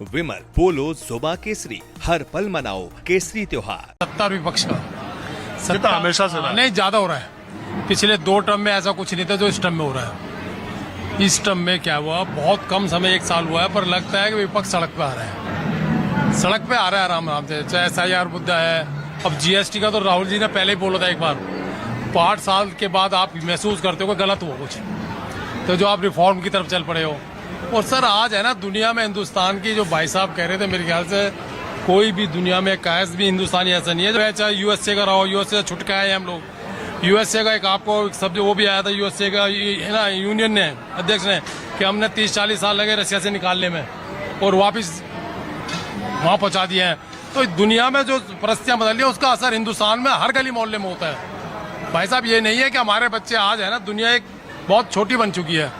विमल बोलो जुबा केसरी, हर पल मनाओ केसरी त्योहार। सत्ता और विपक्ष का सत्ता हमेशा से रहा है। नहीं, ज्यादा हो रहा है। पिछले 2 टर्म में ऐसा कुछ नहीं था जो इस टर्म में हो रहा है। इस टर्म में क्या हुआ, बहुत कम समय 1 साल हुआ है, पर लगता है कि विपक्ष सड़क पे आ रहा है। सड़क पे आ रहा है आराम आराम से। चाहे SIR मुद्दा है, अब GST का तो राहुल जी ने पहले ही बोला था एक बार। 5 साल के बाद आप महसूस करते हो कि गलत हुआ कुछ, तो जो आप रिफॉर्म की तरफ चल पड़े हो। और सर आज है ना, दुनिया में हिंदुस्तान की जो भाई साहब कह रहे थे, मेरे ख्याल से कोई भी दुनिया में कायस भी हिंदुस्तानी ऐसा नहीं है जो चाहे USA का रहो, USA से छुटके आए हम लोग। USA का एक आपको सब जो वो भी आया था USA का है ना, यूनियन ने, अध्यक्ष ने, कि हमने 30-40 साल लगे रशिया से निकालने में और वापिस वहाँ पहुँचा दिए हैं। तो दुनिया में जो परिस्थितियाँ बदल रही है उसका असर हिंदुस्तान में हर गली मोहल्ले में होता है। भाई साहब ये नहीं है कि हमारे बच्चे आज है ना, दुनिया एक बहुत छोटी बन चुकी है।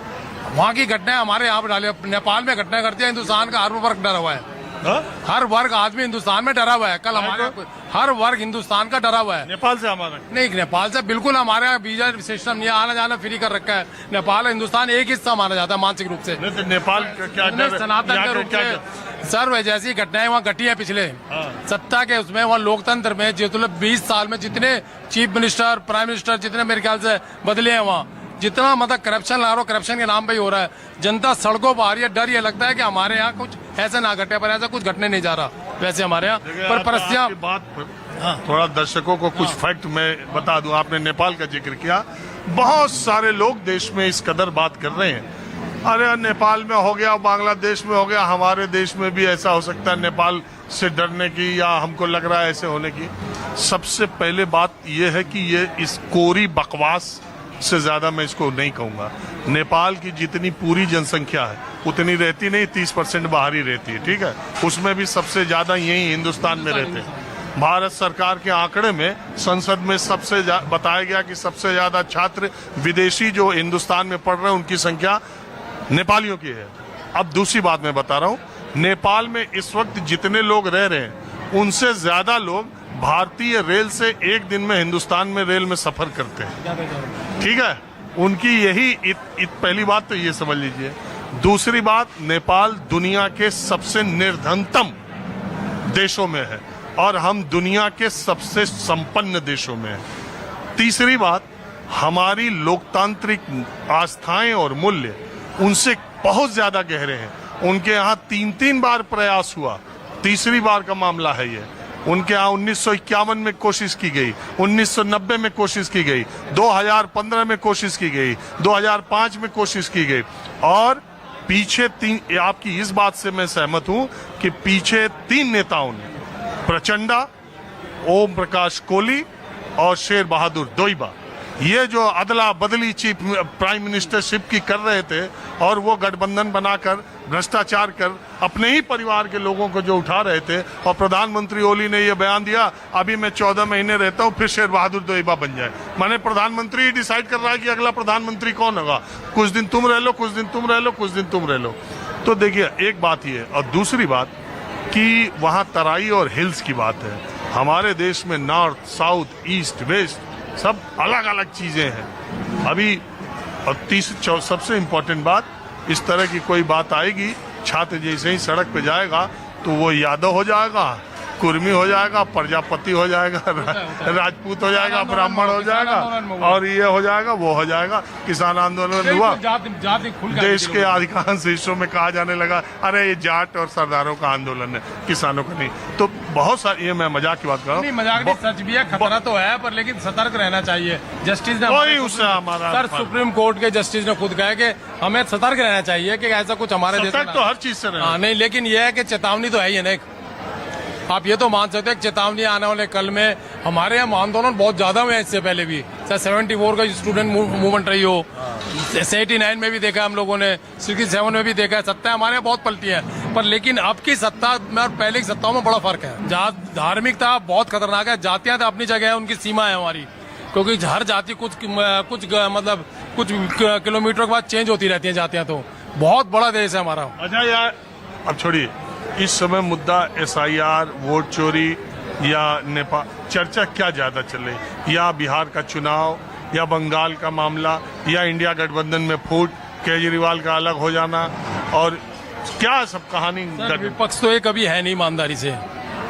वहाँ की घटनाएं हमारे यहाँ पर डाले, नेपाल में घटनाएं करती है। हिंदुस्तान का हर वर्ग डरा हुआ है। हर वर्ग आदमी हिंदुस्तान में डरा हुआ है। कल हमारे हर वर्ग हिंदुस्तान का डरा हुआ है। नेपाल से हमारा नहीं, नेपाल से बिल्कुल हमारे यहाँ वीजा सिस्टम नहीं, आना जाना फ्री कर रखा है। नेपाल और हिंदुस्तान एक हिस्सा माना जाता है मानसिक रूप से। नेपाल क्या सनातन के रूप में सर वह जैसी घटनाएं वहाँ घटी है पिछले सत्ता के उसमें, वहाँ लोकतंत्र में जितने 20 साल में जितने चीफ मिनिस्टर, प्राइम मिनिस्टर जितने मेरे ख्याल से बदले हैं, वहाँ जितना मतलब करप्शन ला रहा, करप्शन के नाम पे ही हो रहा है। जनता सड़कों पर आ रही है। डर ये लगता है कि हमारे यहाँ कुछ ऐसा ना घटे, पर ऐसा कुछ घटने नहीं जा रहा वैसे हमारे यहाँ। पर परिस्थितियाँ बात थोड़ा दर्शकों को कुछ फैक्ट मैं बता दूं। आपने नेपाल का जिक्र किया, बहुत सारे लोग देश में इस कदर बात कर रहे हैं, अरे नेपाल में हो गया, बांग्लादेश में हो गया, हमारे देश में भी ऐसा हो सकता है नेपाल से डरने की, या हमको लग रहा है ऐसे होने की। सबसे पहले बात यह है कि ये इस कोरी बकवास से ज्यादा मैं इसको नहीं कहूंगा। नेपाल की जितनी पूरी जनसंख्या है उतनी रहती नहीं, 30% बाहर ही रहती है, ठीक है। उसमें भी सबसे ज्यादा यही हिंदुस्तान में रहते हैं। भारत सरकार के आंकड़े में संसद में सबसे बताया गया कि सबसे ज्यादा छात्र विदेशी जो हिंदुस्तान में पढ़ रहे हैं उनकी संख्या नेपालियों की है। अब दूसरी बात मैं बता रहा हूँ, नेपाल में इस वक्त जितने लोग रह रहे हैं उनसे ज्यादा लोग भारतीय रेल से एक दिन में हिंदुस्तान में रेल में सफर करते हैं, ठीक है। उनकी यही पहली बात तो ये समझ लीजिए। दूसरी बात, नेपाल दुनिया के सबसे निर्धनतम देशों में है और हम दुनिया के सबसे संपन्न देशों में हैं। तीसरी बात, हमारी लोकतांत्रिक आस्थाएं और मूल्य उनसे बहुत ज्यादा गहरे हैं। उनके यहाँ 3-3 बार प्रयास हुआ, तीसरी बार का मामला है ये। उनके यहाँ 1951 में कोशिश की गई, 1990 में कोशिश की गई, 2015 में कोशिश की गई, 2005 में कोशिश की गई, और पीछे 3, आपकी इस बात से मैं सहमत हूं कि पीछे 3 नेताओं ने, प्रचंडा, ओम प्रकाश कोहली और शेर बहादुर दोइबा, ये जो अदला बदली चीफ प्राइम मिनिस्टरशिप की कर रहे थे और वो गठबंधन बनाकर भ्रष्टाचार कर अपने ही परिवार के लोगों को जो उठा रहे थे, और प्रधानमंत्री ओली ने ये बयान दिया अभी मैं 14 महीने रहता हूँ फिर शेर बहादुर दोइबा बन जाए। माने प्रधानमंत्री ही डिसाइड कर रहा है कि अगला प्रधानमंत्री कौन होगा। कुछ दिन तुम रह लो, कुछ दिन तुम रह लो, कुछ दिन तुम रह लो। तो देखिए, एक बात ये, और दूसरी बात कि वहाँ तराई और हिल्स की बात है। हमारे देश में नॉर्थ, साउथ, ईस्ट, वेस्ट सब अलग अलग चीजें हैं अभी। और सबसे इम्पोर्टेंट बात, इस तरह की कोई बात आएगी, छात्र जैसे ही सड़क पे जाएगा तो वो यादव हो जाएगा, कुर्मी हो जाएगा, प्रजापति हो जाएगा, राजपूत हो जाएगा, ब्राह्मण हो जाएगा, और ये हो जाएगा, वो हो जाएगा। किसान आंदोलन हुआ, देश के अधिकांश हिस्सों में कहा जाने लगा अरे ये जाट और सरदारों का आंदोलन है, किसानों का नहीं। तो बहुत सारी, ये मैं मजाक की बात कर रहा हूँ, मजाक नहीं, सच भी है, खतरा तो है, पर लेकिन सतर्क रहना चाहिए। जस्टिस ने उससे हमारा सर सुप्रीम कोर्ट के जस्टिस ने खुद कहा कि हमें सतर्क रहना चाहिए कि ऐसा कुछ हमारे देश में तो हर चीज से रहना नहीं, लेकिन यह है कि चेतावनी तो है ही ना। आप ये तो मान सकते हैं चेतावनी आने वाले कल में। हमारे यहाँ आंदोलन बहुत ज्यादा हुए हैं इससे पहले भी, चाहे 74 का स्टूडेंट मूवमेंट रही हो, 89 में भी देखा हम लोगों ने, 67 में भी देखा है। सत्ता हमारे यहाँ बहुत पलटी है, पर लेकिन अब की सत्ता में और पहले की सत्ताओं में बड़ा फर्क है। धार्मिकता बहुत खतरनाक है, जातियां तो अपनी जगह है, उनकी सीमा है हमारी, क्योंकि हर जाति कुछ मतलब कुछ किलोमीटर के बाद चेंज होती रहती है जातियां। तो बहुत बड़ा देश है हमारा। अच्छा यार, अब छोड़िए, इस समय मुद्दा SIR, वोट चोरी या नेपाल चर्चा क्या ज्यादा चले, या बिहार का चुनाव, या बंगाल का मामला, या इंडिया गठबंधन में फूट, केजरीवाल का अलग हो जाना, और क्या सब कहानी सर, घट- विपक्ष तो ये कभी है नहीं ईमानदारी से,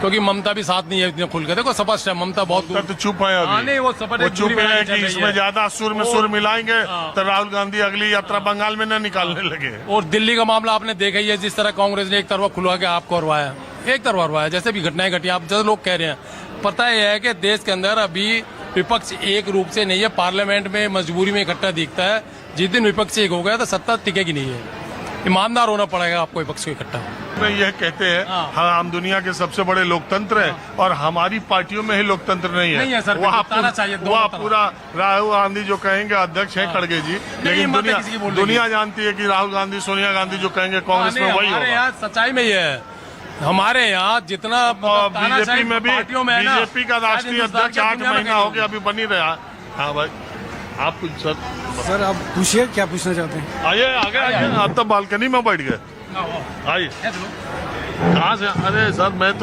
क्योंकि ममता भी साथ नहीं है इतने खुल के। देखो स्पष्ट है, ममता बहुत दूर। तो चुप है हाँ, अभी नहीं, वो सपा एक चुप दूरी बनाई है चल कि रही इसमें है। ज्यादा सुर में सुर मिलाएंगे तो राहुल गांधी अगली यात्रा बंगाल में न निकालने लगे। और दिल्ली का मामला आपने देखा ही है, जिस तरह कांग्रेस ने एक तरफा खुलवा के आपको हरवाया, एक तरफा हरवाया, जैसे भी घटनाएं घटी। आप जैसे लोग कह रहे हैं, पता यह है कि देश के अंदर अभी विपक्ष एक रूप से नहीं है, पार्लियामेंट में मजबूरी में इकट्ठा दिखता है। जिस दिन विपक्ष एक हो गया तो सत्ता टिकेगी नहीं है। ईमानदार होना पड़ेगा आपको विपक्ष को इकट्ठा। में यह कहते हैं हम दुनिया के सबसे बड़े लोकतंत्र हैं और हमारी पार्टियों में ही लोकतंत्र नहीं नहीं है सर, वहाँ बताना चाहिए, दोनों वहाँ तरफ। पूरा राहुल गांधी जो कहेंगे अध्यक्ष हैं खड़गे जी, लेकिन हिम्मत है किसी की बोलने की। दुनिया जानती है कि राहुल गांधी सोनिया गांधी जो कहेंगे कांग्रेस में वही हमारे होगा। यहाँ सच्चाई में ये है, हमारे यहाँ जितना और तानाशाही बीजेपी में भी पार्टियों में है ना, बीजेपी का राष्ट्रीय शायद हिंदुस्तान अध्यक्ष की 8 दुनिया में महीना कहीं हो गया अभी बनी रहा। हाँ भाई आप कुछ सर आप पूछिए क्या पूछना चाहते हैं। आइए आगे आइए, आप तो बालकनी में बैठ गए। आइए है तो। कहाँ से? अरे सर मैं तो